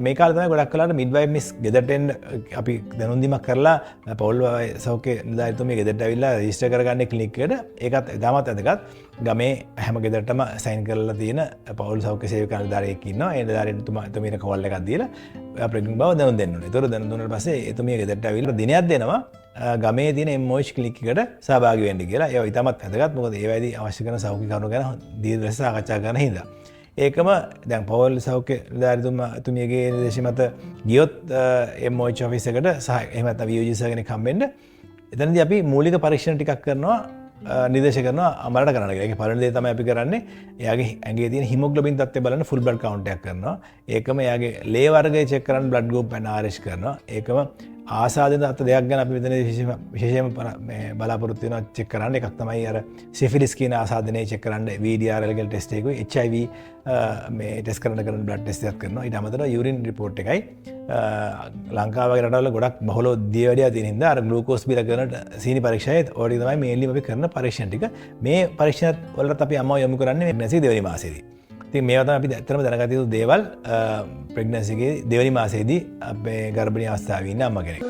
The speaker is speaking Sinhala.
මේ කාලේ තමයි ගොඩක් වෙලාවට මිඩ්වයිෆ් මිස් ගෙදරට එන්න අපි දැනුම් දීමක් කරලා පෞල් සෞඛ්‍ය නිලධාරීතුමිය ගෙදරට ඇවිල්ලා රෙජිස්ටර් කරගන්න ක්ලිනික් එකට ඒකත් ඉතාමත් වැදගත්. ගමේ හැම ගෙදරටම සයින් කරලා තියෙන පෞල් සෞඛ්‍ය සේවක නිලධාරියෙක් ඉන්නවා. ඒ නිලධාරිතුමියට කෝල් එකක් දීලා ප්‍රෙග්නන්ට් බව දැනුම් දෙන්න ඕනේ. ඒතකොට දැනුම් දුන්නාට පස්සේ එතුමිය ගෙදරට ඇවිල්ලා දිනයක් දෙනවා ගමේ තියෙන MOH ක්ලිනික් එකට සහභාගී වෙන්න කියලා. ඒක ඉතාමත් වැදගත්. මොකද ඒවැදී අවශ්‍ය කරන සෞඛ්‍ය කරුණු ගැන දීර්ඝ ලෙස සාකච්ඡා කරන හින්දා. ඒකම දැන් පවල් සෞඛ්‍ය නිලධාරීතුමියගේ නිර්දේශ මත ගියොත් MOH ඔෆිස් එකට සහ එහෙම නැත්නම් VOG සහ කෙනෙක් හම්බෙන්න එතනදී අපි මූලික පරීක්ෂණ ටිකක් කරනවා නිර්දේශ කරනවා අමරට කරන්න කියලා. ඒකේ පළවෙනි දේ තමයි අපි කරන්නේ එයාගේ ඇඟේ තියෙන හිමොග්ලොබින් තත්ත්වය බලන්න ෆුල් බ්ලඩ් කවුන්ට් එකක් කරනවා. ඒකම එයාගේ ලේ වර්ගය චෙක් කරන්න බ්ලඩ් ගෲප් and RH කරනවා. ඒකම ආසාදන අත දෙයක් ගැන අපි මෙතන විශේෂයෙන්ම බලාපොරොත්තු වෙනවා චෙක් කරන්න. එකක් තමයි අර සිෆිලිස් කියන ආසාදනය චෙක් කරන්න VDRL කියලා ටෙස්ට් එකකුයි HIV මේ ටෙස්ට් කරන බ්ලඩ් ටෙස්ට් එකක් කරනවා. ඊට අමතරව යුරින් රිපෝට් එකයි ලංකාව වගේ රටවල ගොඩක් බහුලව දියවැඩියා තියෙන හින්දා අර ග්ලූකෝස් බිල කරන සීනි පරීක්ෂණයත් ඕඩි තමයි මේන්ලි අපි කරන පරීක්ෂණ ටික. මේ පරීක්ෂණ වලට අපි අම්මව යොමු කරන්නේ ප්‍රෙග්නන්සි දෙවෙනි මාසෙදී. ඉතින් මේවා තමයි අපි ඇත්තටම දැනගත යුතු දේවල් ප්‍රෙග්නන්සිගේ දෙවෙනි මාසෙදී අපේ ගර්භණී අවස්ථාවේ ඉන්න අම්ම කෙනෙක්.